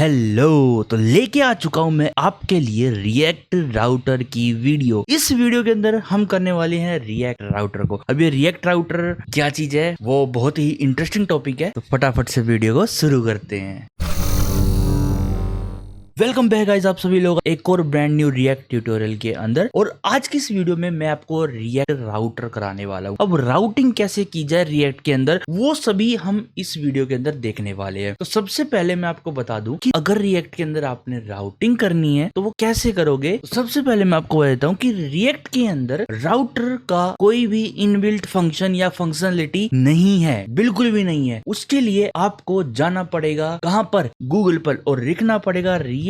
Hello, तो लेके आ चुका हूं मैं आपके लिए रिएक्ट राउटर की वीडियो। इस वीडियो के अंदर हम करने वाले हैं रिएक्ट राउटर को। अब ये रिएक्ट राउटर क्या चीज है, वो बहुत ही इंटरेस्टिंग टॉपिक है, तो फटाफट से वीडियो को शुरू करते हैं। वेलकम बैक गाइस, आप सभी लोग एक और ब्रांड न्यू रिएक्ट ट्यूटोरियल के अंदर। और आज की इस वीडियो में मैं आपको रिएक्ट राउटर कराने वाला हूं। अब राउटिंग कैसे की जाए रिएक्ट के अंदर, वो सभी हम इस वीडियो के अंदर देखने वाले हैं। तो सबसे पहले मैं आपको बता दूं कि अगर रिएक्ट के अंदर आपने राउटिंग करनी है तो वो कैसे करोगे। तो सबसे पहले मैं आपको बता देता हूं कि रिएक्ट के अंदर राउटर का कोई भी इनबिल्ट फंक्शन या फंक्शनलिटी नहीं है, बिल्कुल भी नहीं है। उसके लिए आपको जाना पड़ेगा कहां पर, गूगल पर, और लिखना पड़ेगा रिएक्ट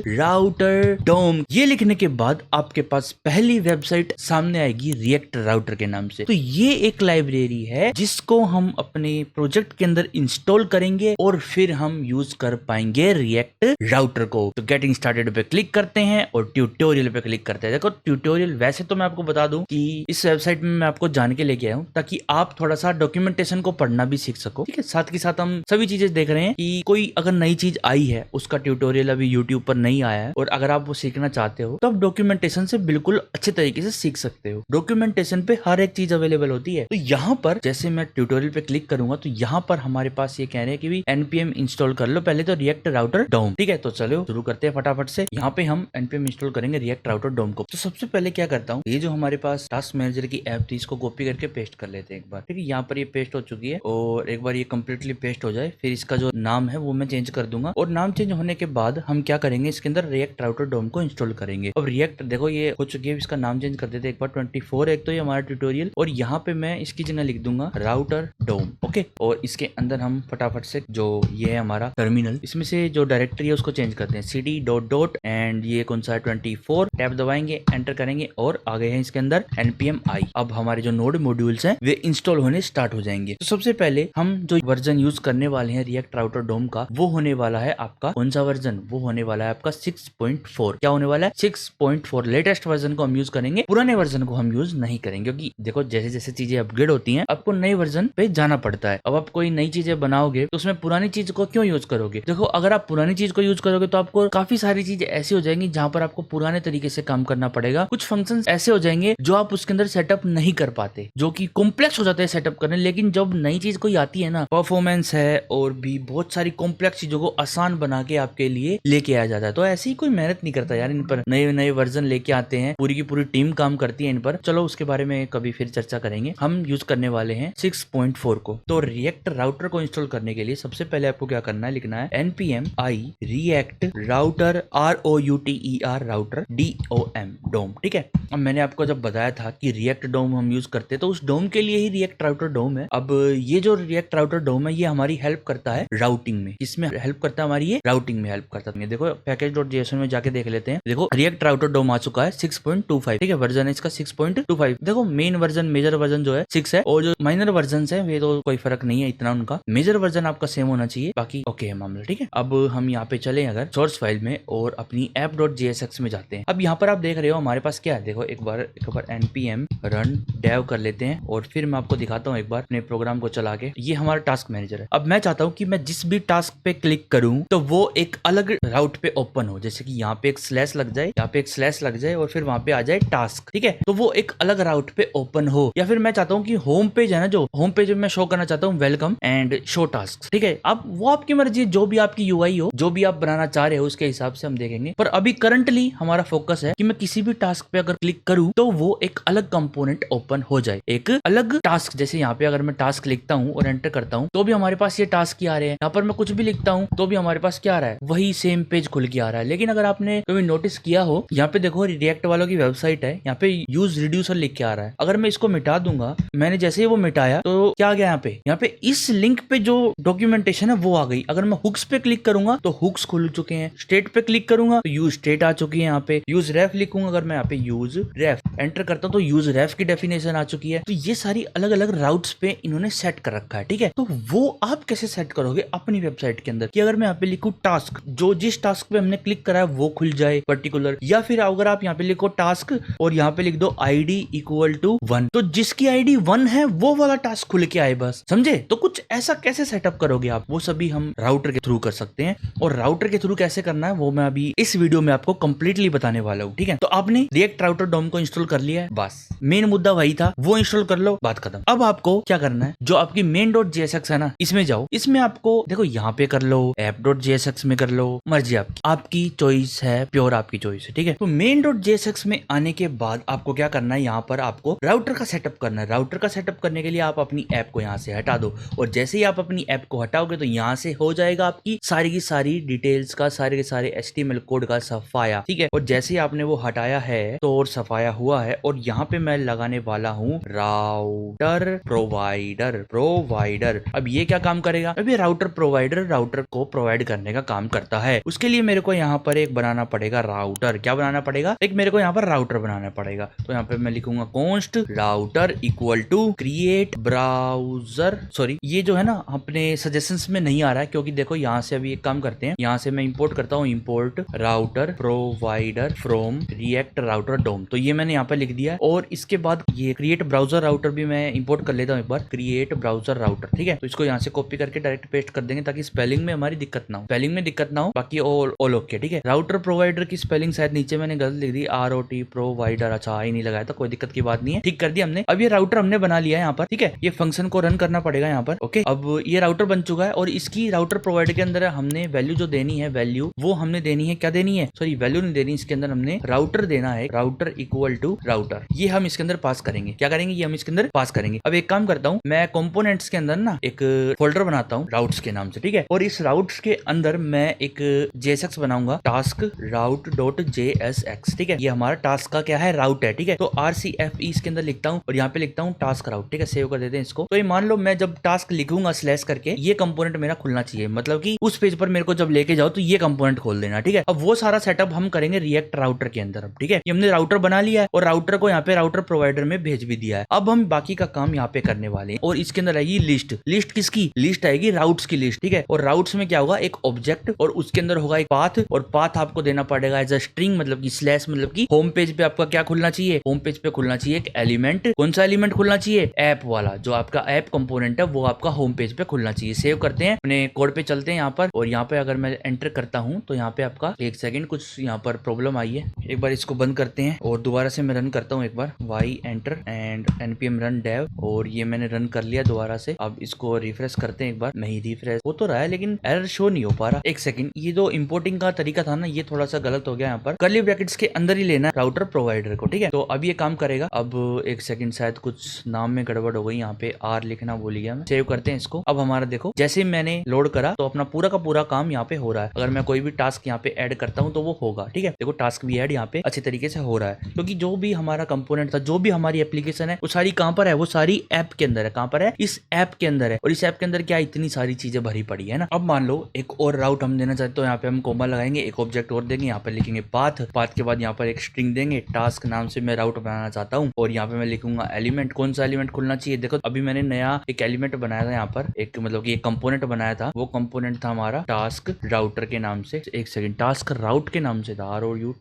राउटर डोम। ये लिखने के बाद आपके पास पहली वेबसाइट सामने आएगी रिएक्ट राउटर के नाम से। तो ये एक लाइब्रेरी है जिसको हम अपने प्रोजेक्ट के अंदर इंस्टॉल करेंगे और फिर हम यूज कर पाएंगे रिएक्ट राउटर को। तो गेटिंग स्टार्टेड पे क्लिक करते हैं और ट्यूटोरियल पे क्लिक करते हैं। देखो ट्यूटोरियल वैसे तो मैं आपको बता दूं कि इस वेबसाइट में मैं आपको जान के लेके आया हूं ताकि आप थोड़ा सा डॉक्यूमेंटेशन को पढ़ना भी सीख सको। ठीक है, साथ के साथ हम सभी चीजें देख रहे हैं कि कोई अगर नई चीज आई है उसका ट्यूटोरियल अभी यूट्यूब पर नहीं आया है और अगर आप वो सीखना चाहते हो तो आप डॉक्यूमेंटेशन से बिल्कुल अच्छे तरीके से सीख सकते हो। डॉक्यूमेंटेशन पे हर एक चीज अवेलेबल होती है। तो यहाँ पर जैसे मैं ट्यूटोरियल पे क्लिक करूंगा तो यहाँ पर हमारे पास ये कह रहे हैं कि भी npm इंस्टॉल कर लो पहले तो रिएक्ट राउटर डोम। ठीक है, तो चलो शुरू करते हैं फटाफट से। यहाँ पे हम npm इंस्टॉल करेंगे रिएक्ट राउटर डोम को। तो सबसे पहले क्या करता हूँ, ये जो हमारे पास टास्क मैनेजर की ऐप थी इसको कॉपी करके पेस्ट कर लेते हैं एक बार। ठीक है, यहाँ पर ये पेस्ट हो चुकी है और एक बार ये कम्प्लीटली पेस्ट हो जाए फिर इसका जो नाम है वो मैं चेंज कर दूंगा। और नाम चेंज होने के बाद हम क्या करेंगे, इसके अंदर रिएक्ट राउटर डोम को इंस्टॉल करेंगे। अब रिएक्ट देखो ये हो चुकी है, इसका नाम चेंज कर देते हैं एक बार 24 एक तो ये हमारा ट्यूटोरियल और यहाँ पे मैं इसकी जगह लिख दूंगा राउटर डोम। ओके, और इसके अंदर हम फटाफट से जो ये है हमारा टर्मिनल, इसमें से जो डायरेक्टरी है उसको चेंज करते हैं cd डॉट एंड ये कौन सा है 24 टैब दबाएंगे, एंटर करेंगे और आ गए हैं इसके अंदर npm i। अब हमारे जो नोड मॉड्यूल्स हैं वे इंस्टॉल होने स्टार्ट हो जाएंगे। तो सबसे पहले हम जो वर्जन यूज करने वाले हैं रिएक्ट राउटर डोम का वो होने वाला है आपका कौन सा वर्जन, वो होने वाला है आपका 6.4। क्या होने वाला है 6.4। लेटेस्ट वर्जन को हम यूज करेंगे, पुराने वर्जन को हम यूज नहीं करेंगे क्योंकि देखो जैसे जैसे चीजें अपग्रेड होती हैं आपको नए वर्जन पे जाना पड़ता है। अब आप कोई नई चीजें बनाओगे तो उसमें पुरानी चीज को क्यों यूज करोगे। देखो अगर आप पुरानी चीज को यूज करोगे तो आपको काफी सारी चीजें ऐसी हो जाएंगी जहां पर आपको पुराने तरीके से काम करना पड़ेगा। कुछ फंक्शंस ऐसे हो जाएंगे जो आप उसके अंदर सेटअप नहीं कर पाते, जो कि कॉम्प्लेक्स हो जाते हैं सेटअप करने। लेकिन जब नई चीज कोई आती है ना, परफॉर्मेंस है और भी बहुत सारी कॉम्प्लेक्स चीजों को आसान बना के आपके लिए लेके आया जाता है। तो ऐसी कोई मेहनत नहीं करता यार, इन पर नए नए वर्जन लेके आते हैं, पूरी की पूरी टीम काम करती है इन पर। चलो उसके बारे में कभी फिर चर्चा करेंगे। हम यूज करने वाले हैं 6.4 को। तो रिएक्ट राउटर को इंस्टॉल करने के लिए सबसे पहले आपको क्या करना है, लिखना है npm i react router ROUTER router DOM। ठीक है, अब मैंने आपको जब बताया था कि रिएक्ट डोम हम यूज करते हैं तो उस डोम के लिए ही रिएक्ट राउटर डोम है। अब ये जो रिएक्ट राउटर डोम है ये हमारी हेल्प करता है राउटिंग में। किसमें हेल्प करता है, हमारी ये राउटिंग में हेल्प करता है। देखो पैकेज.json में जाके देख लेते हैं। देखो रिएक्ट राउटर डोम आ चुका है 6.25। ठीक है, वर्जन है इसका 6.25। देखो मेन वर्जन मेजर वर्जन जो है 6 है और जो माइनर वर्जन है वे तो कोई फर्क नहीं है इतना उनका। मेजर वर्जन आपका सेम होना चाहिए, बाकी ओके है मामला। ठीक है, अब हम यहाँ पे चले अगर सोर्स फाइल में और अपनी app.jsx में जाते हैं। अब यहाँ पर आप देख रहे हो हमारे पास क्या है, देखो एक बार npm run dev कर लेते हैं और फिर मैं आपको दिखाता हूँ एक बार अपने प्रोग्राम को चला के। ये हमारा टास्क मैनेजर है। अब मैं चाहता हूँ कि मैं जिस भी टास्क पे क्लिक करूँ तो वो एक अलग राउट पे ओपन हो, जैसे कि यहाँ पे एक स्लैश लग जाए, यहाँ पे एक स्लैश लग जाए और फिर वहां पे आ जाए टास्क। ठीक है, तो वो एक अलग राउट पे ओपन हो। या फिर मैं चाहता हूँ कि होम पेज है ना, जो होम पेज में मैं शो करना चाहता हूँ वेलकम एंड शो टास्क। ठीक है, अब वो आपकी मर्जी, जो भी आपकी यूआई हो, जो भी आप बनाना चाह रहे हो उसके हिसाब से हम देखेंगे। पर अभी करंटली हमारा फोकस है कि मैं किसी भी टास्क पे अगर क्लिक करूं तो वो एक अलग कंपोनेंट ओपन हो जाए, एक अलग टास्क। जैसे यहाँ पे अगर मैं टास्क लिखता हूँ और एंटर करता हूँ तो भी हमारे पास ये टास्क ही आ रहे हैं। यहाँ पर मैं कुछ भी लिखता हूँ तो भी हमारे पास क्या आ रहा है, वही सेम पेज खुल के आ रहा है। लेकिन अगर आपने कभी नोटिस किया हो, यहाँ पे देखो रिएक्ट वालों की वेबसाइट है, यहाँ पे यूज रिड्यूसर लिख के आ रहा है। अगर मैं इसको मिटा दूंगा, मैंने जैसे ही वो मिटाया तो क्या आ गया, यहाँ पे इस लिंक पे जो डॉक्यूमेंटेशन है वो आ गई। अगर मैं हुक्स पे क्लिक करूंगा तो हुक्स खुल चुके हैं, स्टेट पे क्लिक करूंगा तो यूज स्टेट आ चुकी है। यहाँ पे यूज रेफ लिखूंगा, अगर मैं यहाँ पे यूज रेफ एंटर करता हूँ तो यूज रेफ की डेफिनेशन आ चुकी है। तो ये सारी अलग अलग राउट्स पे इन्होंने सेट कर रखा है। ठीक है, तो वो आप कैसे सेट करोगे अपनी वेबसाइट के अंदर कि अगर मैं यहाँ पे लिखूं टास्क, जो जिस जिस टास्क पे हमने क्लिक करा है वो खुल जाए पर्टिकुलर, या फिर अगर आप यहाँ पे लिखो टास्क और यहाँ पे लिख दो ID इक्वल टू 1, तो जिसकी ID 1 है वो वाला टास्क खुल के आए, बस समझे। तो कुछ ऐसा कैसे सेटअप करोगे आप, वो सभी हम राउटर के थ्रू कर सकते हैं, और राउटर के थ्रू कैसे करना है वो मैं अभी इस वीडियो में आपको कंप्लीटली बताने वाला हूँ, ठीक है। तो आपने रिएक्ट राउटर डोम को इंस्टॉल कर लिया है, बस मेन मुद्दा वही था, वो इंस्टॉल कर लो, बात खत्म। अब आपको क्या करना है, जो आपकी main.jsx है ना, इसमें जाओ, इसमें आपको देखो यहाँ पे कर लो, app.jsx में कर लो, मर्जी आपकी चॉइस है, प्योर आपकी चॉइस है, ठीक है। तो main.jsx में आने के बाद आपको क्या करना है, यहाँ पर आपको राउटर का सेटअप करना है। राउटर का सेटअप करने के लिए आप अपनी ऐप को यहाँ से हटा दो, और जैसे ही आप अपनी ऐप को हटाओगे तो यहाँ से हो जाएगा आपकी सारी की सारी डिटेल्स का, सारे के सारे HTML कोड का सफाया, ठीक है। और जैसे ही आपने वो हटाया है तो और सफाया हुआ है, और यहाँ पे मैं लगाने वाला हूँ राउटर प्रोवाइडर। अब ये क्या काम करेगा, अब ये राउटर प्रोवाइडर राउटर को प्रोवाइड करने का काम करता है। उसके लिए मेरे को यहाँ पर एक बनाना पड़ेगा राउटर। क्या बनाना पड़ेगा, एक मेरे को यहाँ पर राउटर बनाना पड़ेगा। तो यहाँ पे मैं लिखूंगा const router equal to create browser. Sorry, ये जो है ना अपने सजेशंस में नहीं आ रहा है, क्योंकि देखो यहाँ से अभी एक काम करते हैं, यहाँ से मैं इंपोर्ट करता हूँ, import router provider from React router DOM. तो ये मैंने यहाँ पे लिख दिया, और इसके बाद ये क्रिएट ब्राउजर राउटर भी मैं इंपोर्ट कर लेता हूँ एक बार, क्रिएट ब्राउजर राउटर, ठीक है। तो इसको यहाँ से कॉपी करके डायरेक्ट पेस्ट कर देंगे, ताकि स्पेलिंग में हमारी दिक्कत ना हो, स्पेलिंग में दिक्कत ना हो, बाकी ऑल ओके, ठीक है। राउटर प्रोवाइडर की स्पेलिंग शायद नीचे मैंने गलत लिख दी, ROT प्रोवाइडर, अच्छा ही नहीं लगाया था, कोई दिक्कत की बात नहीं है, ठीक कर दिया हमने। अब ये राउटर हमने बना लिया है यहाँ पर, ठीक है। ये फंक्शन को रन करना पड़ेगा यहाँ पर, ओके। अब ये राउटर बन चुका है, और इसकी राउटर प्रोवाइडर के अंदर हमने वैल्यू जो देनी है, वैल्यू वो हमने देनी है, क्या देनी है, सॉरी वैल्यू नहीं देनी, इसके अंदर हमने राउटर देना है, राउटर इक्वल टू राउटर। ये हम इसके अंदर पास करेंगे, क्या करेंगे, ये हम इसके अंदर पास करेंगे। अब एक काम करता हूँ, मैं कंपोनेंट्स के अंदर ना एक फोल्डर बनाता हूँ राउट्स के नाम से, ठीक है। और इस राउट्स के अंदर मैं एक JSX बनाऊंगा, टास्क राउट डॉट JSX, ठीक है। ये हमारा टास्क का क्या है, राउट है, ठीक है। तो RCFE इसके अंदर लिखता हूँ, और यहाँ पे लिखता हूँ टास्क राउट, ठीक है। सेव कर देते हैं इसको। तो ये मान लो मैं जब टास्क लिखूंगा स्लैश करके, ये कंपोनेंट मेरा खुलना चाहिए, मतलब कि उस पेज पर मेरे को जब लेके जाओ तो ये कंपोनेंट खोल देना, ठीक है। अब वो सारा सेटअप हम करेंगे रिएक्ट राउटर के अंदर, अब ठीक है। ये हमने राउटर बना लिया है, और राउटर को यहाँ पे राउटर प्रोवाइडर में भेज भी दिया है। अब हम बाकी का काम यहाँ पे करने वाले हैं, और इसके अंदर आएगी लिस्ट। लिस्ट किसकी लिस्ट आएगी, राउट्स की लिस्ट, ठीक है। और राउट्स में क्या होगा, एक ऑब्जेक्ट, और उसके अंदर होगा एक पाथ, और पाथ आपको देना पड़ेगा एज अ स्ट्रिंग, मतलब कि स्लैश, मतलब कि होम पेज पे आपका क्या खुलना चाहिए, होम पेज पे खुलना चाहिए एक एलिमेंट। कौन सा एलिमेंट खुलना चाहिए, ऐप वाला, जो आपका ऐप कंपोनेंट है वो आपका होम पेज पे खुलना चाहिए। सेव करते हैं, अपने कोड पे चलते हैं यहाँ पर, और यहाँ पे अगर मैं एंटर करता हूँ तो यहाँ पे आपका एक सेकंड कुछ यहाँ पर प्रॉब्लम आई है, एक बार इसको बंद करते हैं और दोबारा से मैं रन करता हूँ एक बार, y enter and npm run dev, और ये मैंने रन कर लिया दोबारा से। अब इसको रिफ्रेश करते हैं एक बार, नहीं रिफ्रेश हो तो रहा है लेकिन एरर शो नहीं हो पा रहा। एक सेकंड, ये जो इंपोर्टिंग का तरीका था ना, ये थोड़ा सा गलत हो गया। यहाँ पर कर्ली ब्रैकेट्स के अंदर ही लेना राउटर प्रोवाइडर को, ठीक है। तो अब ये काम करेगा। अब एक सेकंड, शायद कुछ नाम में गड़बड़ हो गई, यहाँ पे R लिखना भूल गया मैं। सेव करते हैं इसको। अब हमारा देखो, जैसे मैंने लोड करा तो अपना पूरा का पूरा काम यहाँ पे हो रहा है। अगर मैं कोई भी टास्क यहाँ पे ऐड करता हूँ तो वो होगा, ठीक है। देखो टास्क भी ऐड यहाँ पे अच्छे तरीके से हो रहा है, क्योंकि जो भी हमारा कंपोनेंट था, जो भी हमारी एप्लीकेशन है, वो सारी कहाँ पर है, वो सारी ऐप के अंदर है। कहाँ पर है, इस ऐप के अंदर है। और इस ऐप के अंदर क्या इतनी सारी चीजें भरी पड़ी है ना। अब मान लो एक और राउट हम देना चाहते हो, यहाँ पे हम कोमा लगाएंगे, एक ऑब्जेक्ट और देंगे, यहाँ पे लिखेंगे पाथ, पाथ के बाद यहाँ पर एक स्ट्रिंग देंगे, टास्क नाम से मैं राउट बनाना चाहता हूँ, और यहाँ पे मैं लिखूंगा एलिमेंट। कौन सा एलिमेंट खुलना चाहिए, देखो अभी मैंने नया एक एलिमेंट बनाया था यहाँ पर, एक मतलब कि एक कंपोनेंट बनाया था, वो कंपोनेंट था हमारा टास्क राउटर के नाम से। एक सेकंड, टास्क राउट के नाम से था, ROUTE,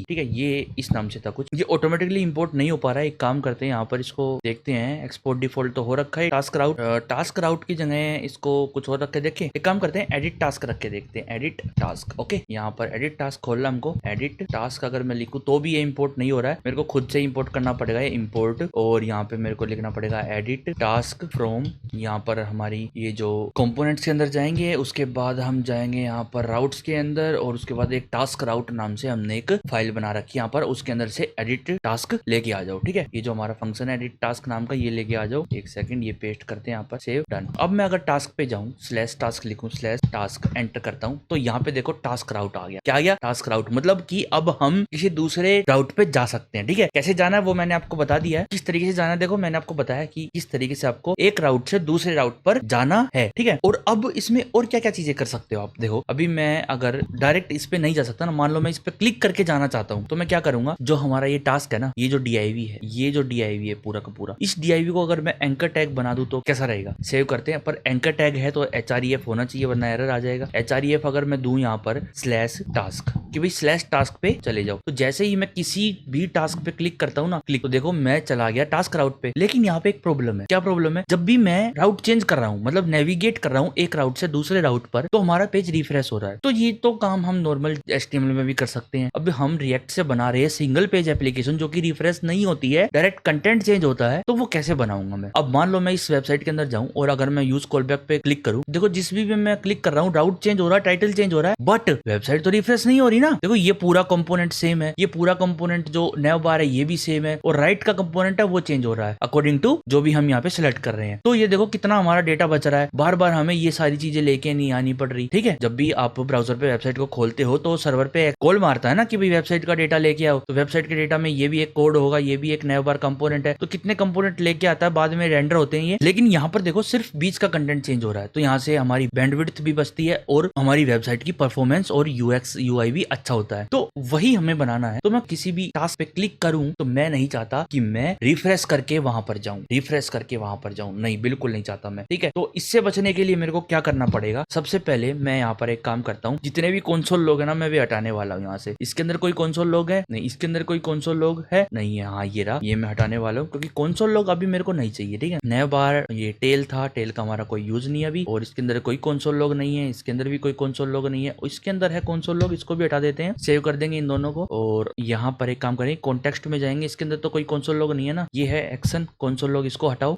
ठीक है। ये इस नाम से था कुछ, ये ऑटोमेटिकली इंपोर्ट नहीं हो पा रहा है। एक काम करते हैं, यहाँ पर इसको देखते हैं, एक्सपोर्ट डिफॉल्ट तो हो रखा है टास्क राउट की जगह इसको कुछ और रख के देखें। एक काम करते हैं, एडिट टास्क रख के देखते हैं, एडिट टास्क, ओके। यहाँ पर एडिट टास्क खोलना हमको, एडिट टास्क अगर मैं लिखूं तो भी ये इंपोर्ट नहीं हो रहा है, मेरे को खुद से इंपोर्ट करना पड़ेगा ये इंपोर्ट, और यहाँ पे मेरे को लिखना पड़ेगा एडिट टास्क फ्रॉम, यहाँ पर हमारी ये जो कंपोनेंट्स के अंदर जाएंगे, उसके बाद हम जाएंगे यहाँ पर राउट्स के अंदर, और उसके बाद एक टास्क राउट नाम से हमने एक फाइल बना रखी है यहाँ पर, उसके अंदर से एडिट टास्क लेके आ जाओ, ठीक है। ये जो हमारा फंक्शन है एडिट टास्क नाम का, ये लेके आ जाओ। एक सेकंड, ये पेस्ट करते हैं यहाँ पर, सेव, डन। अब मैं अगर टास्क पे जाऊं, स्लैश टास्क लिखूं, स्लैश टास्क एंटर करता हूं, तो यहाँ पे देखो टास्क राउट आ गया। क्या आ गया, टास्क राउट, मतलब कि अब हम किसी दूसरे राउट पे जा सकते हैं, ठीक है। कैसे जाना है वो मैंने आपको बता दिया है, किस तरीके से जाना है। देखो मैंने आपको बताया कि किस तरीके से आपको एक राउट से दूसरे राउट पर जाना है, ठीक है। और अब इसमें और क्या क्या चीजें कर सकते हो आप, देखो अभी मैं अगर डायरेक्ट इस पे नहीं जा सकता ना, मान लो मैं इस पे क्लिक करके जाना चाहता हूँ, तो मैं क्या करूंगा, जो हमारा ये टास्क है ना, ये जो DIV है, ये जो DIV है पूरा का पूरा, इस DIV को अगर मैं एंकर टैग बना दूं तो कैसा रहेगा। सेव करते हैं, पर एंकर टैग है तो href होना चाहिए, वरना एरर आ जाएगा। href अगर मैं दूं दूं यहाँ पर स्लैश टास्क कि भाई स्लैश टास्क पे चले जाओ। तो जैसे ही मैं किसी भी टास्क पे क्लिक करता हूँ ना, क्लिक, तो देखो मैं चला गया टास्क राउट पे। लेकिन यहाँ पे एक प्रॉब्लम है। क्या प्रॉब्लम है? जब भी मैं राउट चेंज कर रहा हूँ, मतलब नेविगेट कर रहा हूँ एक राउट से दूसरे राउट पर, तो हमारा पेज रिफ्रेश हो रहा है। तो ये तो काम हम नॉर्मल HTML में भी कर सकते हैं। अब हम रिएक्ट से बना रहे हैं सिंगल पेज एप्लीकेशन जो कि रिफ्रेश नहीं होती है, डायरेक्ट कंटेंट चेंज होता है। तो वो कैसे बनाऊंगा मैं? अब मान लो मैं इस वेबसाइट के अंदर जाऊं और अगर मैं यूज कॉलबैक पे क्लिक करूं, देखो जिस भी मैं क्लिक कर रहा हूँ राउट चेंज हो रहा है, टाइटल चेंज हो रहा है, बट वेबसाइट तो रिफ्रेश नहीं हो रही ना। देखो ये पूरा कंपोनेंट सेम है, ये पूरा कंपोनेंट जो नैव बार है ये भी सेम है, और राइट का कंपोनेंट है वो चेंज हो रहा है अकॉर्डिंग टू जो भी हम यहाँ पे सिलेक्ट कर रहे हैं। तो ये देखो कितना हमारा डेटा बच रहा है, बार बार हमें ये सारी चीजें लेके नहीं आनी पड़ रही। ठीक है, जब भी आप ब्राउजर पे वेबसाइट को खोलते हो तो सर्वर पे कॉल मारता है ना कि भाई वेबसाइट का डेटा लेके आओ। तो वेबसाइट के डेटा में ये भी एक कोड होगा, ये भी एक नैव बार कंपोनेंट है। तो कितने कंपोनेंट लेके आता है, बाद में रेंडर होते हैं ये। लेकिन यहाँ पर देखो सिर्फ बीच का कंटेंट चेंज हो रहा है। तो यहाँ से हमारी बैंडविड्थ भी बचती है और हमारी वेबसाइट की परफॉर्मेंस और UX UI भी अच्छा होता है। तो वही हमें बनाना है। तो मैं किसी भी टास्क पे क्लिक करूं तो मैं नहीं चाहता कि मैं रिफ्रेश करके वहां पर जाऊं, नहीं, बिल्कुल नहीं चाहता मैं। ठीक है, तो इससे बचने के लिए मेरे को क्या करना पड़ेगा? सबसे पहले मैं यहाँ पर एक काम करता हूँ, जितने भी कंसोल लोग हैं ना मैं भी हटाने वाला हूँ यहाँ से। इसके अंदर कोई कंसोल लोग है नहीं, इसके अंदर कोई कंसोल लोग है नहीं है, हाँ ये रहा, ये मैं हटाने वाला हूँ क्योंकि कंसोल लोग अभी मेरे को नहीं चाहिए। ठीक है, नैव बार ये टेल था, टेल का हमारा कोई यूज नहीं है अभी, और इसके अंदर कोई कंसोल लोग नहीं है, इसके अंदर भी कोई कंसोल लोग नहीं है, इसके अंदर है कंसोल लोग, इसको भी हटा देते हैं, सेव कर देंगे इन दोनों को। और यहाँ पर एक काम करेंगे, कॉन्टेक्स्ट में जाएंगे, इसके अंदर तो कोई कंसोल लोग नहीं है ना, ये है एक्शन कंसोल लोग, इसको हटाओ।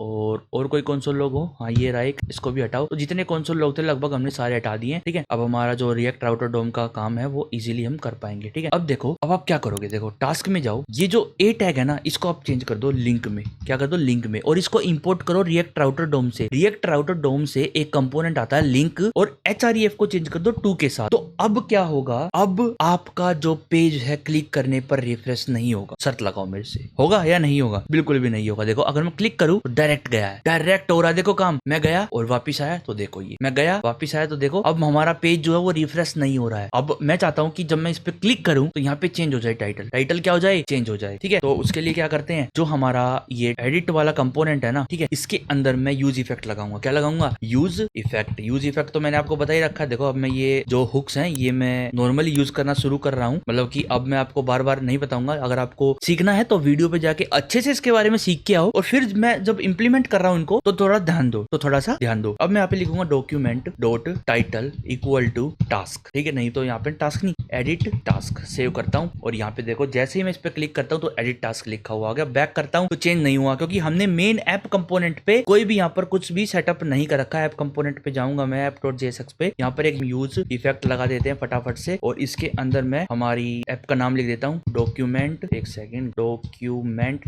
और कोई कंसोल लोग हो, हाँ ये रहा एक, इसको भी हटाओ। तो जितने कंसोल लोग थे लगभग हमने सारे हटा दिए। ठीक है, अब हमारा जो रिएक्ट राउटर डोम का काम है वो इजीली हम कर पाएंगे। ठीक है, अब देखो अब आप क्या करोगे, देखो टास्क में जाओ, ये जो ए टैग है ना इसको आप चेंज कर दो लिंक में, क्या कर दो लिंक में, और इसको इंपोर्ट करो रिएक्ट राउटर डोम से। रिएक्ट राउटर डोम से एक कंपोनेंट आता है लिंक, और HREF को चेंज कर दो 2 के साथ। तो अब क्या होगा, अब आपका जो पेज है क्लिक करने पर रिफ्रेश नहीं होगा। शर्त लगाओ मेरे से, होगा या नहीं होगा? बिल्कुल भी नहीं होगा। देखो अगर मैं क्लिक करूं तो डायरेक्ट गया है, डायरेक्ट हो रहा है। देखो काम, मैं गया और वापिस आया, तो देखो ये मैं गया वापिस आया, तो देखो अब हमारा पेज जो है वो रिफ्रेश नहीं हो रहा है। अब मैं चाहता हूं कि जब मैं इस पे क्लिक करूं तो यहाँ पे चेंज हो जाए टाइटल क्या हो जाए, चेंज हो जाए। ठीक है, तो उसके लिए क्या करते हैं, जो हमारा ये एडिट वाला कंपोनेंट है ना, ठीक है, इसके अंदर मैं यूज इफेक्ट लगाऊंगा। क्या लगाऊंगा? यूज इफेक्ट तो मैंने आपको बता ही रखा है। देखो अब मैं ये जो हुक्स हैं ये मैं नॉर्मली यूज करना शुरू कर रहा हूँ, मतलब कि अब मैं आपको बार बार नहीं बताऊंगा। अगर आपको सीखना है तो वीडियो पे जाके अच्छे से इसके बारे में सीख के आओ, और फिर मैं जब इंप्लीमेंट कर रहा हूँ इनको तो थोड़ा ध्यान दो। अब मैं यहाँ पे लिखूंगा document dot title equal to task. ठीक है, नहीं तो यहाँ पे टास्क नहीं, एडिट टास्क। सेव करता हूँ और यहाँ पे देखो जैसे ही मैं इस पे क्लिक करता हूँ तो एडिट टास्क लिखा हुआ आ गया। बैक करता हूँ तो चेंज नहीं हुआ, क्योंकि हमने मेन ऐप कंपोनेंट पे कोई भी यहाँ पर कुछ भी सेटअप नहीं कर रखा है। ऐप कंपोनेंट पे जाऊंगा मैं, app.jsx पे, यहाँ पर एक यूज इफेक्ट लगा देते हैं फटाफट से, और इसके अंदर मैं हमारी ऐप का नाम लिख देता हूँ document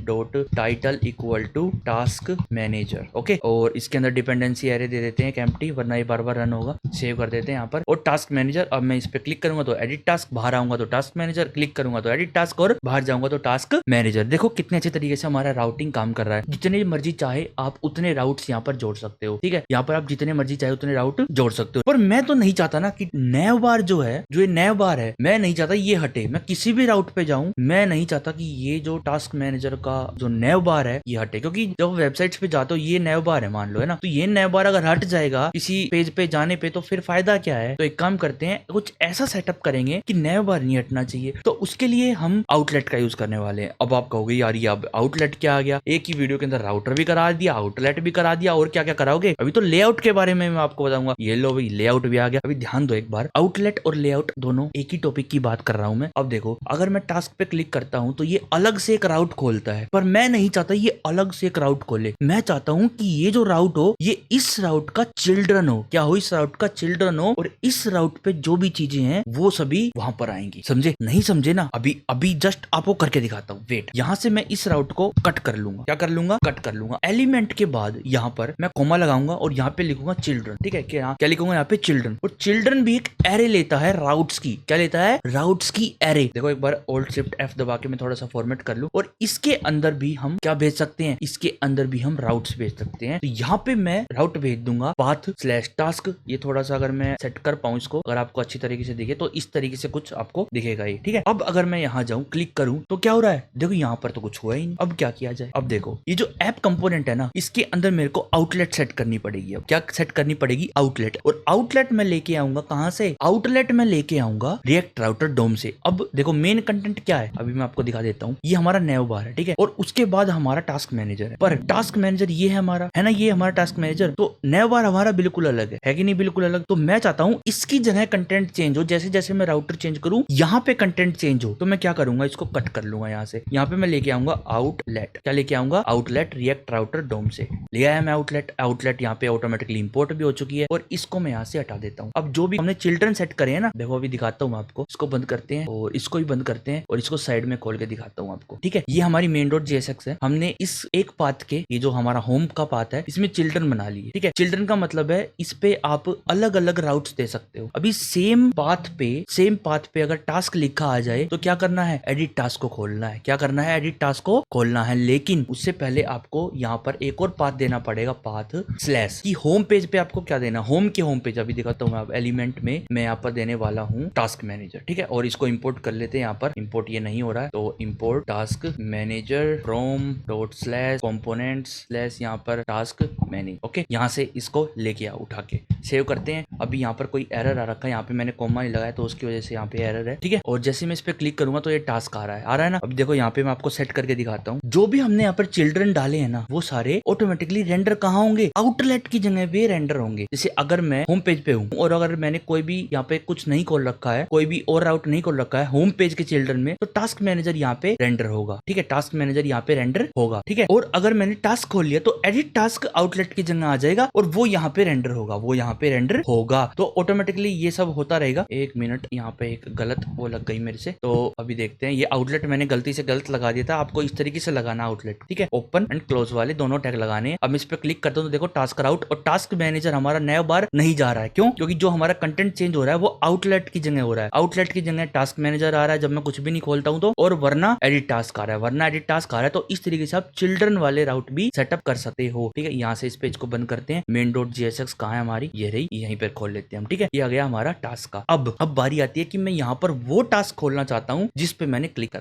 dot title equal to task manager. Okay, और इसके अंदर डिपेंडेंसी एरे दे देते हैं एम्प्टी, वरना ये बार बार रन होगा। सेव कर देते हैं यहाँ पर, और टास्क मैनेजर। अब मैं इस पे क्लिक करूंगा तो एडिट टास्क, बाहर आऊंगा तो टास्क मैनेजर, क्लिक करूंगा तो एडिट टास्क, और बाहर जाऊंगा तो टास्क मैनेजर। देखो कितने अच्छे तरीके से हमारा राउटिंग काम कर रहा है। जितने मर्जी चाहे आप उतने राउट्स यहाँ पर जोड़ सकते हो। ठीक है, यहाँ पर आप जितने मर्जी चाहे उतने राउट जोड़ सकते हो। पर मैं तो नहीं चाहता ना कि नैव बार जो है, जो ये नैव बार है, मैं नहीं चाहता ये हटे। मैं किसी भी राउट पे जाऊं, मैं नहीं चाहता कि ये जो टास्क मैनेजर का जो नैव बार है ये हटे, क्योंकि जब वेबसाइट्स पे जाते हो ये नैव बार है मान लो, है ना, तो ये नैव बार अगर हट जाएगा किसी पेज पे जाने पे तो फिर फायदा क्या है। तो एक काम करते हैं, कुछ ऐसा सेटअप करेंगे कि नैव बार नहीं हटना चाहिए। तो उसके लिए हम आउटलेट का यूज करने वाले हैं। अब आप कहोगे यार ये अब आउटलेट क्या आ गया, एक ही वीडियो के अंदर राउटर भी करा दिया, आउटलेट भी करा दिया, और क्या क्या कराओगे? अभी तो लेआउट के बारे में मैं आपको बताऊंगा। ये लो भाई, लेआउट भी आ गया। अभी ध्यान दो एक बार, आउटलेट और लेआउट दोनों एक ही टॉपिक की बात कर रहा हूं मैं। अब देखो अगर मैं टास्क पे क्लिक करता हूं तो ये अलग से एक राउट खोलता है, पर मैं नहीं चाहता ये अलग से एक राउट खोले। मैं चाहता हूं कि ये जो राउट हो ये इस राउट का चिल्ड्रन हो। क्या हो? इस राउट का चिल्ड्रन हो, और इस राउट पे जो भी चीजें हैं वो सभी वहां पर आएंगी। समझे? नहीं समझे ना? अभी जस्ट आपको करके दिखाता हूँ। वेट, यहाँ से मैं इस राउट को कट कर लूंगा। क्या कर लूंगा? कट कर लूंगा। एलिमेंट के बाद यहाँ पर मैं कोमा लगाऊंगा और यहाँ पे लिखूंगा चिल्ड्रन। ठीक है, क्या लिखूंगा यहाँ पे? चिल्ड्रन। और चिल्ड्रन भी एक एरे लेता है राउट्स की। क्या लेता देता है राउट्स की एरे। देखो एक बार Alt Shift F दबा के मैं थोड़ा सा फॉर्मेट कर लूं और इसके अंदर भी हम क्या भेज सकते हैं, इसके अंदर भी हम राउट्स भेज सकते हैं। तो यहाँ पे मैं राउट भेज दूंगा path/task। ये थोड़ा सा अगर मैं सेट कर पाऊं इसको, अगर आपको अच्छी तरीके से दिखे तो इस तरीके से कुछ आपको दिखेगा ये, ठीक है। अब अगर मैं यहाँ जाऊं, क्लिक करूं तो क्या हो रहा है, देखो यहाँ पर तो कुछ हुआ ही नहीं। अब क्या किया जाए, अब देखो ये जो ऐप कंपोनेंट है ना, इसके अंदर मेरे को आउटलेट सेट करनी पड़ेगी। अब क्या सेट करनी पड़ेगी, आउटलेट। और आउटलेट मैं लेके आऊंगा कहां से, आउटलेट में लेके आऊंगा रिएक्ट राउटर डोम से। अब देखो मेन कंटेंट क्या है, अभी मैं आपको दिखा देता हूँ। ये हमारा नैव बार है, ठीक है, और उसके बाद हमारा टास्क मैनेजर है। पर टास्क मैनेजर ये है हमारा, है ना, ये हमारा टास्क मैनेजर। तो नैव बार हमारा बिल्कुल अलग है कि नहीं, बिल्कुल अलग। तो मैं चाहता हूँ इसकी जगह कंटेंट चेंज हो। जैसे जैसे मैं राउटर चेंज करूँ यहाँ पे कंटेंट चेंज हो, तो मैं क्या करूंगा, इसको कट कर लूंगा यहाँ से। यहाँ पे मैं लेके आऊंगा आउटलेट। क्या लेके आऊंगा, आउटलेट रिएक्ट राउटर डोम से ले आया मैं आउटलेट। आउटलेट यहाँ पे ऑटोमेटिकली इंपोर्ट भी हो चुकी है और इसको मैं यहाँ से हटा देता हूँ। अब जो भी हमने चिल्ड्रन सेट करे हैं ना, देखो अभी दिखाता हूँ मैं आपको। इसको बंद करते हैं और इसको भी बंद करते हैं और इसको साइड में खोल के दिखाता हूँ आपको, ठीक है। ये हमारी main.jsx है। हमने इस एक पाथ के, ये जो हमारा होम का पाथ है, इसमें चिल्ड्रन बना लिए, ठीक है। चिल्ड्रन का मतलब है इस पे आप अलग अलग राउट्स दे सकते हो। अभी सेम पाथ पे अगर टास्क लिखा आ जाए तो क्या करना है, एडिट टास्क को खोलना है। क्या करना है, एडिट टास्क को खोलना है। लेकिन उससे पहले आपको यहाँ पर एक और पाथ देना पड़ेगा, पाथ स्लैश की। होम पेज पे आपको क्या देना, होम के होम पेज, अभी दिखाता हूँ मैं। एलिमेंट में मैं यहाँ पर देने वाला हूँ टास्क मैनेजर, ठीक है। और इसको इंपोर्ट कर लेते हैं। यहाँ पर इंपोर्ट ये नहीं हो रहा है, तो import task manager from dot slash component slash यहाँ पर टास्क मैनेजर। ओके, यहाँ से इसको लेके आओ, उठा के सेव करते हैं। अभी यहाँ पर कोई एरर आ रखा है, यहाँ पे मैंने कॉमा नहीं लगाया तो उसकी वजह से यहाँ पे एरर है, ठीक है। और जैसे मैं इस पे क्लिक करूंगा तो ये टास्क आ रहा है ना। अब देखो यहाँ पे मैं आपको सेट करके दिखाता हूँ। जो भी हमने यहाँ पर चिल्ड्रन डाले हैं ना, वो सारे ऑटोमेटिकली रेंडर कहाँ होंगे, आउटलेट की जगह पे रेंडर होंगे। जैसे अगर मैं होम पेज पे हूँ और अगर मैंने कोई भी यहाँ पे कुछ नहीं खोल रखा है, कोई भी और राउट नहीं खोल रखा है होम पेज के चिल्ड्रन में, तो टास्क मैनेजर यहाँ पे रेंडर होगा, ठीक है। टास्क मैनेजर यहाँ पे रेंडर होगा, ठीक है। और अगर मैंने टास्क खोल लिया तो एडिट टास्क आउटलेट की जगह आ जाएगा और वो यहाँ पे रेंडर होगा, तो ऑटोमेटिकली ये सब होता रहेगा। एक मिनट, यहाँ पे एक गलत वो लग गई मेरे से, तो अभी देखते हैं। ये आउटलेट मैंने गलती से गलत लगा दिया था, आपको इस तरीके से लगाना आउटलेट, ठीक है। ओपन एंड क्लोज वाले दोनों टैग लगाने हैं। अब मैं इस पे क्लिक करता हूँ तो देखो टास्क राउट और टास्क मैनेजर हमारा नया बार नहीं जा रहा है। क्यों, क्योंकि जो हमारा कंटेंट चेंज हो रहा है वो आउटलेट की जगह हो रहा है। आउटलेट की जगह टास्क मैनेजर आ रहा है जब मैं कुछ भी नहीं खोलता हूँ तो, और वरना एडिट टास्क आ रहा है, तो इस तरीके से आप चिल्ड्रन वाले राउट भी सेटअप कर सकते हो, ठीक है। यहाँ से इस पेज को बंद करते हैं। main.jsx कहाँ है हमारी, ये रही, यहीं पर खोल लेते हैं हम, ठीक है। ये आ गया हमारा टास्क का। अब बारी आती है कि मैं यहाँ पर वो टास्क खोलना चाहता हूँ जिस पे मैंने क्लिक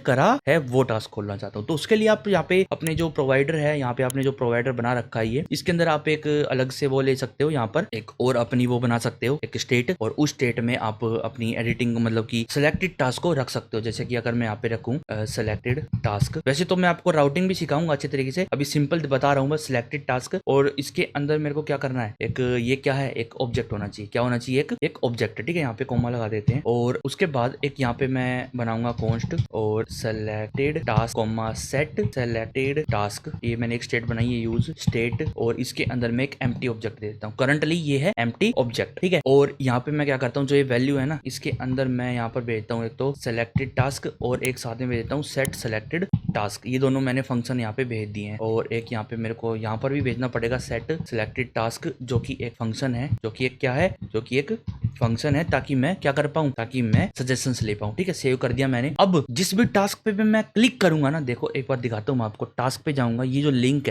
करा है, वो टास्क खोलना चाहता हूँ। तो उसके लिए आप यहाँ पे अपने जो प्रोवाइडर है, यहाँ पे आपने जो प्रोवाइडर बना रखा है, इसके अंदर आप एक अलग से वो ले सकते हो। यहाँ पर एक और अपनी वो बना सकते हो, एक स्टेट, और उस स्टेट में आप अपनी एडिटिंग मतलब की सिलेक्टेड टास्क को रख सकते हो। जैसे कि अगर मैं यहाँ पे रखूँ सिलेक्टेड टास्क, वैसे तो मैं आपको राउटिंग भी सिखाऊंगा अच्छे तरीके से, अभी सिंपल बता रहा हूँ बस, सिलेक्टेड टास्क। और इसके अंदर मेरे को क्या करना है, एक ये क्या है, एक ऑब्जेक्ट होना चाहिए। क्या होना चाहिए, एक ऑब्जेक्ट, ठीक है। यहाँ पे कोमा लगा देते हैं और उसके बाद एक यहाँ पे मैं बनाऊंगा कॉन्स्ट और selected task comma set selected task. ये मैंने एक स्टेट बनाई है, यूज स्टेट, और इसके अंदर मैं एक एम्प्टी ऑब्जेक्ट दे देता हूँ। करंटली ये है एम्प्टी ऑब्जेक्ट, ठीक है। और यहाँ पे मैं क्या करता हूँ, जो ये वैल्यू है ना, इसके अंदर मैं यहाँ पर भेजता हूँ एक तो सेलेक्टेड टास्क और एक साथ में भेज देता हूँ सेट सेलेक्टेड टास्क। ये दोनों मैंने फंक्शन यहाँ पे भेज दिए हैं। और एक यहाँ पे मेरे को यहाँ पर भी भेजना पड़ेगा सेट सेलेक्टेड टास्क, जो कि एक फंक्शन है, जो कि एक क्या है, जो कि एक फंक्शन है, ताकि मैं क्या कर पाऊं, ताकि मैं सजेशंस ले पाऊं, ठीक है। सेव कर दिया मैंने। अब जिस भी टास्क पे मैं क्लिक करूंगा ना, देखो एक बार दिखाता हूँ मैं आपको। टास्क पे जाऊंगा, ये जो लिंक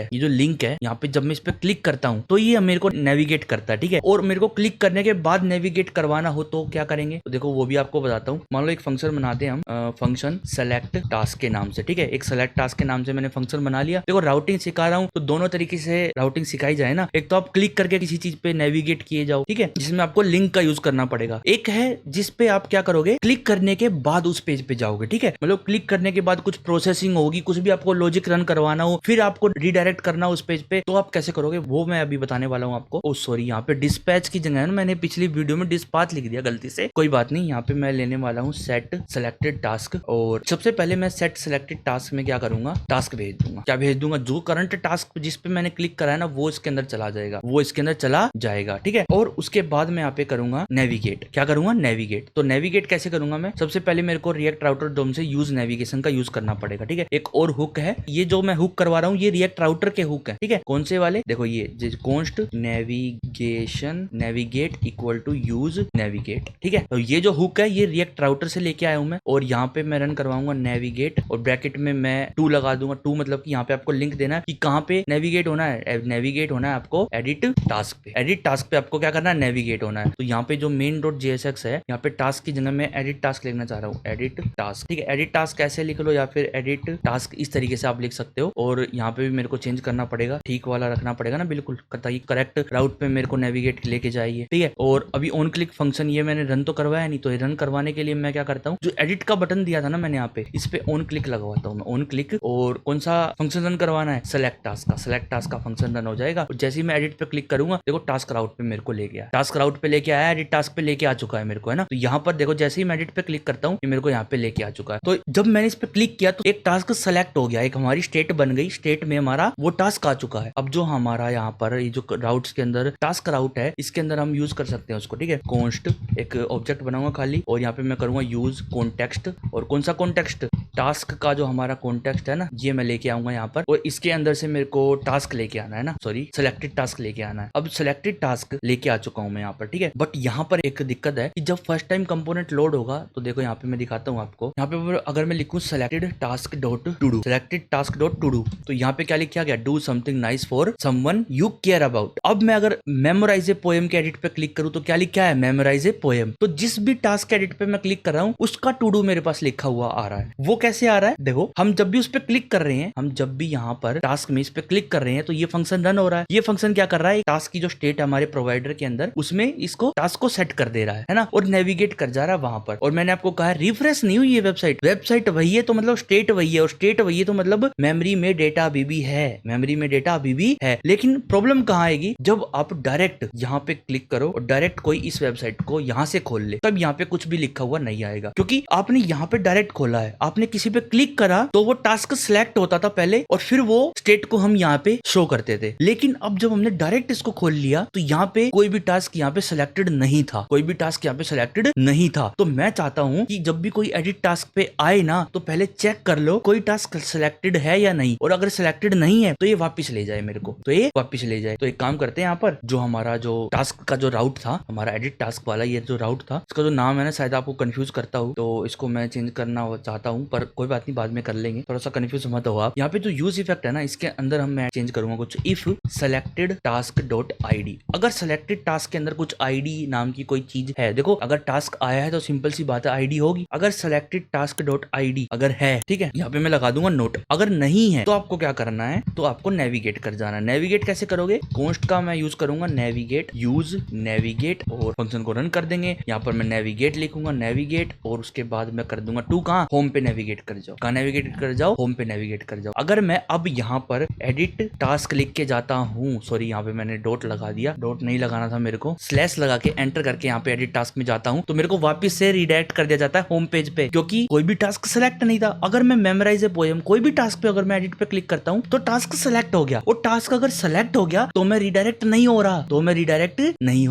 है यहाँ पे जब मैं इस पे क्लिक करता हूँ तो ये मेरे को नेविगेट करता है, ठीक है। और मेरे को क्लिक करने के बाद नेविगेट करवाना हो तो क्या करेंगे, तो देखो वो भी आपको बताता हूँ। मान लो एक फंक्शन बनाते हैं हम, फंक्शन सेलेक्ट टास्क के नाम से, ठीक है। एक सेलेक्ट टास्क के नाम से मैंने फंक्शन बना लिया। देखो राउटिंग सिखा रहा हूँ तो दोनों तरीके से राउटिंग सिखाई जाए ना। एक तो आप क्लिक करके किसी चीज पे नेविगेट किए जाओ, ठीक है, जिसमें आपको लिंक का यूज करना पड़ेगा। एक है जिस पे आप क्या करोगे, क्लिक करने के बाद उस पेज पे जाओगे, ठीक है। मतलब क्लिक करने के बाद कुछ प्रोसेसिंग होगी, कुछ भी आपको लॉजिक रन करवाना हो, फिर आपको रिडायरेक्ट करना हो उस पेज पे, तो आप कैसे करोगे वो मैं अभी बताने वाला हूँ आपको। ओ सॉरी, यहाँ पे डिस्पैच की जगह है ना, मैंने पिछली वीडियो में डिस्पैच लिख दिया गलती से, कोई बात नहीं। यहाँ पे मैं लेने वाला हूँ सेट सेलेक्टेड टास्क। और सबसे पहले मैं सेट सेलेक्टेड टास्क में में क्या करूंगा, टास्क भेज दूंगा। क्या भेज दूंगा, जो करंट टास्क जिस पे मैंने क्लिक करा है ना वो इसके अंदर चला जाएगा, वो इसके अंदर चला जाएगा। ठीक है, और उसके बाद मैं यहाँ पे करूंगा नेविगेट। क्या करूंगा, नेविगेट। तो नेविगेट कैसे करूंगा मैं, सबसे पहले मेरे को रिएक्ट राउटर डोम से यूज नेविगेशन का यूज करना पड़ेगा। ठीक है, एक और हुक है, ये जो मैं हुक करवा रहा हूँ ये रिएक्ट राउटर के हुक है। ठीक है, कौन से वाले, देखो ये const navigation navigate equal to use navigate. ठीक है, तो ये जो हुक है ये रिएक्ट राउटर से लेके आया हूं मैं, और यहाँ पे मैं रन करवाऊंगा नेविगेट, और ब्रैकेट में मैं 2 लगा दूंगा। 2 मतलब कि यहाँ पे आपको लिंक देना है कि कहाँ पे नेविगेट होना है। नेविगेट होना है आपको एडिट टास्क पे। एडिट टास्क पे आपको क्या करना है, नेविगेट होना है। तो यहाँ पे जो main.jsx है, यहाँ पे टास्क की जगह मैं एडिट टास्क लिखना चाह रहा हूँ, एडिट टास्क। ठीक है, एडिट टास्क ऐसे लिख लो या फिर एडिट टास्क इस तरीके से आप लिख सकते हो। और यहाँ पे भी मेरे को चेंज करना पड़ेगा, ठीक वाला रखना पड़ेगा ना बिल्कुल, ताकि करेक्ट राउट पे मेरे को नेविगेट लेके जाइए। ठीक है, और अभी ऑन क्लिक फंक्शन ये मैंने रन तो करवाया नहीं, तो रन करवाने के लिए मैं क्या करता हूँ, जो एडिट का बटन दिया था ना मैंने यहाँ पे, इस पे ऑन क्लिक लगवाता हूँ मैं, ऑन क्लिक। और कौन सा फंक्शन रन करवाना है, सेलेक्ट टास्क का। सेलेक्ट टास्क का फंक्शन रन हो जाएगा, और जैसे ही मैं एडिट पे क्लिक करूंगा, देखो टास्क राउट पे मेरे को ले गया, टास्क राउट पे लेके आया, एडिट टास्क पे लेके आ चुका है मेरे को, है ना। तो यहाँ पर देखो जैसे ही मैं एडिट पे क्लिक करता हूँ, ये मेरे को यहाँ पे लेके आ चुका है। तो जब मैंने इस पे क्लिक किया तो एक टास्क सेलेक्ट हो गया, एक हमारी स्टेट बन गई, स्टेट में हमारा वो टास्क आ चुका है। अब जो हमारा यहाँ पर ये जो राउट्स के अंदर टास्क राउट है, इसके अंदर हम यूज कर सकते हैं उसको। ठीक है, कॉन्स्ट एक ऑब्जेक्ट बनाऊंगा खाली, और यहाँ पे मैं करूंगा यूज कॉन्टेक्स्ट। और कौन सा कॉन्टेक्स्ट, टास्क का जो हमारा कॉन्टेक्स्ट है ना, ये मैं लेके आऊंगा यहाँ पर, और इसके अंदर से मेरे को टास्क लेके आना है ना, सॉरी सिलेक्टेड टास्क लेके आना है। अब सिलेक्टेड टास्क लेके आ चुका हूँ मैं यहाँ पर। ठीक है, बट यहाँ पर एक दिक्कत है कि जब फर्स्ट टाइम कंपोनेंट लोड होगा, तो देखो यहाँ पे मैं दिखाता हूँ आपको, यहाँ पे अगर मैं लिखूँ selected task dot to do, selected task dot to do, तो यहाँ पे क्या लिखा गया, do something nice for someone you care about. अब मैं अगर मेमोराइज ए पोएम के एडिट पे क्लिक करूँ तो क्या लिखा है, मेमोराइज ए पोएम। तो जिस भी टास्क एडिट पे मैं क्लिक कर रहा हूँ उसका टू डू मेरे पास लिखा हुआ आ रहा है। वो कैसे आ रहा है, देखो हम जब भी उस पे क्लिक कर रहे हैं, हम जब भी यहाँ पर टास्क में इस पे क्लिक कर रहे हैं, तो ये फंक्शन रन हो रहा है। ये फंक्शन क्या कर रहा है, टास्क की जो स्टेट है हमारे प्रोवाइडर के अंदर, उसमें इसको टास्क को सेट कर दे रहा है ना, और नेविगेट कर जा रहा है वहां पर। और मैंने आपको कहा रिफ्रेश नहीं हुई है वेबसाइट, वेबसाइट वही है तो मतलब स्टेट वही है, और स्टेट वही है तो मतलब मेमोरी में डेटा अभी भी है, मेमोरी में डेटा अभी भी है। लेकिन प्रॉब्लम कहाँ आएगी, जब आप डायरेक्ट यहाँ पे क्लिक करो और डायरेक्ट कोई इस वेबसाइट को यहाँ से खोल ले, तब यहाँ पे कुछ भी लिखा हुआ नहीं आएगा, क्योंकि आपने यहाँ पे डायरेक्ट खोला है। आपने किसी पे क्लिक करा तो वो टास्क सिलेक्ट होता था पहले, और फिर वो स्टेट को हम यहाँ पे शो करते थे। लेकिन अब जब हमने डायरेक्ट इसको खोल लिया तो यहाँ पे कोई भी टास्क यहाँ पे सिलेक्टेड नहीं था, कोई भी टास्क यहाँ पे सिलेक्टेड नहीं था। तो मैं चाहता हूँ कि जब भी कोई एडिट टास्क पे आए ना, तो पहले चेक कर लो कोई टास्क सिलेक्टेड है या नहीं, और अगर सिलेक्टेड नहीं है तो ये वापस ले जाए मेरे को, तो ये वापस ले जाए। तो एक काम करते हैं, यहाँ पर जो हमारा जो टास्क का जो राउट था, हमारा एडिट टास्क वाला ये जो राउट था, इसका जो नाम है ना, शायद आपको कंफ्यूज करता हूँ, तो इसको मैं चेंज करना चाहता हूँ, पर कोई बात नहीं, बाद में कर लेंगे, थोड़ा सा कंफ्यूज मत हो आप। यहाँ पे जो यूज इफेक्ट है ना, इसके अंदर हम मैं चेंज करूंगा कुछ, if selected task dot ID. अगर सेलेक्टेड टास्क के अंदर कुछ आईडी नाम की कोई चीज है, देखो अगर टास्क आया है तो सिंपल सी बात है आईडी होगी। अगर सेलेक्टेड टास्क डॉट आईडी अगर है, ठीक है, यहाँ पे मैं लगा दूंगा नोट। अगर नहीं है तो आपको क्या करना है, तो आपको नेविगेट कर जाना है। नेविगेट कैसे करोगे, कॉन्स्ट का मैं यूज करूंगा, नेविगेट यूज नेविगेट, और फंक्शन को रन कर देंगे। यहाँ पर मैं नेविगेट लिखूंगा, नेविगेट, और उसके बाद मैं कर दूंगा टू, कहाँ, होम पे नेविगेट कर जाओ, कहाँ नेविगेट कर जाओ, होम पे नेविगेट कर जाओ। अगर मैं अब यहाँ पर एडिट टास्क लिख के जाता हूँ, सॉरी यहाँ पे मैंने डॉट लगा दिया, डॉट नहीं लगाना था मेरे को, स्लैश लगा के एंटर करके यहाँ पे एडिट टास्क में जाता हूँ, तो मेरे को वापस से रिडायरेक्ट कर दिया जाता है होम पेज पे, क्योंकि कोई भी टास्क सेलेक्ट नहीं था। अगर मैं मेमोराइज ए पोएम कोई भी टास्क पे अगर मैं एडिट पे क्लिक करता हूँ तो टास्क सेलेक्ट हो गया, और टास्क अगर सेलेक्ट हो गया तो मैं रिडायरेक्ट नहीं हो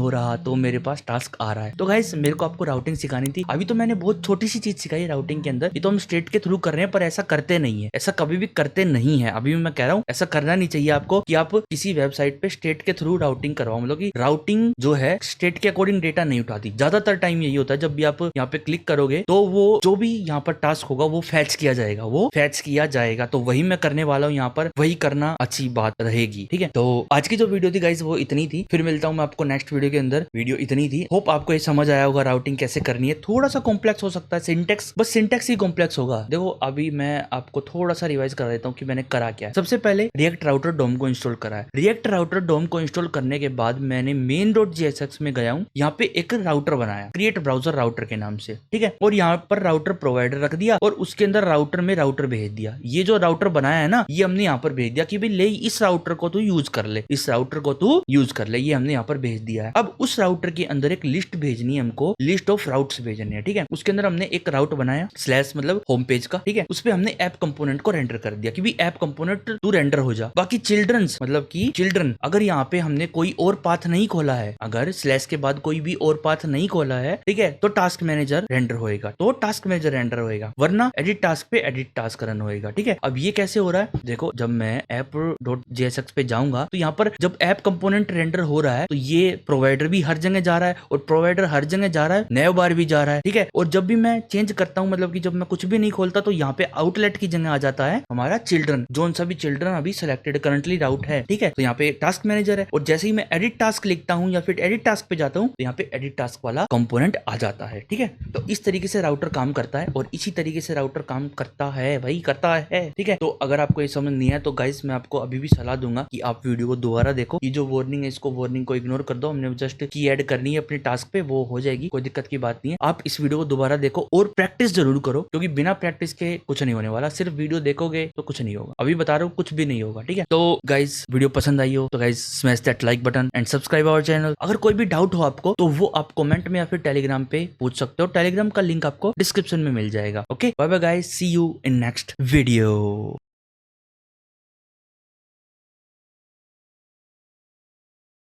रहा, तो मेरे पास टास्क आ रहा है। तो गाइस मेरे को आपको राउटिंग सिखानी थी। अभी तो मैंने बहुत छोटी सी चीज सिखाई राउटिंग के अंदर, ये तो हम स्टेट के थ्रू कर रहे हैं, पर ऐसा करते नहीं है, ऐसा कभी भी करते नहीं है। अभी मैं कह रहा हूँ ऐसा करना नहीं चाहिए आपको, कि आप किसी वेबसाइट पे स्टेट के थ्रू राउटिंग करवाओ। मतलब कि राउटिंग जो है स्टेट के अकॉर्डिंग डेटा नहीं उठाती। ज्यादातर टाइम यही होता है, जब भी आप यहाँ पे क्लिक करोगे तो वो जो भी यहाँ पर टास्क होगा वो फैच किया जाएगा, तो वही मैं करने वाला हूँ यहाँ पर, वही करना अच्छी बात रहेगी। ठीक है, तो आज की जो वीडियो थी गाइस वो इतनी थी, फिर मिलता हूँ मैं आपको नेक्स्ट वीडियो के अंदर। वीडियो इतनी थी, होप आपको ये समझ आया होगा राउटिंग कैसे करनी है। थोड़ा सा कॉम्प्लेक्स हो सकता है, सिंटेक्स, बस सिंटेक्स ही कॉम्प्लेक्स होगा। देखो अभी मैं आपको थोड़ा सा रिवाइज कर देता हूँ कि मैंने करा क्या है। सबसे पहले रिएक्ट राउटर डोम को इंस्टॉल करा है। रिएक्ट राउटर डोम को इंस्टॉल करने के बाद मैंने main.jsx में गया हूँ, यहाँ पे एक राउटर बनाया क्रिएट ब्राउजर राउटर के नाम से, ठीक है, और यहाँ पर राउटर प्रोवाइडर रख दिया, और उसके अंदर राउटर में राउटर भेज दिया। ये जो राउटर बनाया है ना, ये हमने यहाँ पर भेज दिया कि भाई ले इस राउटर को तू यूज कर ले, ये हमने यहाँ पर भेज दिया है। अब उस राउटर के अंदर एक लिस्ट भेजनी है हमको, लिस्ट ऑफ राउट्स भेजनी है, ठीक है। उसके अंदर हमने एक राउट बनाया, स्लैश मतलब होम होम पेज का, ठीक है, उस पे हमने ऐप कंपोनेंट को रेंडर कर दिया कि भी ऐप कंपोनेंट तू रेंडर हो जा। बाकी चिल्ड्रंस मतलब कि चिल्ड्रन, अगर यहाँ पे हमने कोई और पाथ नहीं खोला है, अगर स्लैश के बाद कोई भी और पाथ नहीं खोला है, ठीक है, तो टास्क मैनेजर रेंडर होएगा, तो टास्क मैनेजर रेंडर होएगा, वरना एडिट टास्क पे एडिट टास्क रन होएगा। ठीक है, अब ये कैसे हो रहा है देखो, जब मैं app.jsx पे जाऊंगा तो यहाँ पर जब ऐप कंपोनेंट रेंडर हो रहा है तो ये प्रोवाइडर भी हर जगह जा रहा है और प्रोवाइडर हर जगह जा रहा है, नैव बार भी जा रहा है। ठीक है, और जब भी मैं चेंज करता हूँ, मतलब कि जब मैं कुछ भी नहीं खोलता तो यहाँ पे आउटलेट की जगह आ जाता है हमारा चिल्ड्रन, जोन सा भी चिल्ड्रन अभी सिलेक्टेड करंटली राउट है। ठीक है, तो यहाँ पे टास्क मैनेजर है, और जैसे ही मैं एडिट टास्क लिखता हूँ या फिर एडिट टास्क पे जाता हूँ तो यहाँ पे एडिट टास्क वाला कंपोनेंट आ जाता है। ठीक है, तो इस तरीके से राउटर काम करता है और इसी तरीके से राउटर काम करता है भाई, करता है। ठीक है, तो अगर आपको ये समझ नहीं है तो गाइस मैं आपको अभी भी सलाह दूंगा कि आप वीडियो को दोबारा देखो। ये जो वार्निंग है, इसको वार्निंग को इग्नोर कर दो, हमने जस्ट की ऐड करनी है अपने टास्क पे, वो हो जाएगी, कोई दिक्कत की बात नहीं है। आप इस वीडियो को दोबारा देखो और प्रैक्टिस जरूर करो, क्योंकि बिना प्रैक्टिस के कुछ नहीं होने वाला। सिर्फ वीडियो देखोगे तो कुछ नहीं होगा, अभी बता रहा हूँ, कुछ भी नहीं होगा। ठीक है, तो गाइस वीडियो पसंद आई हो तो guys smash that like button and subscribe our channel. अगर कोई भी डाउट हो आपको तो वो आप कमेंट में या फिर टेलीग्राम पे पूछ सकते हो, टेलीग्राम का लिंक आपको डिस्क्रिप्शन में मिल जाएगा। Okay, bye bye guys, see you in next video.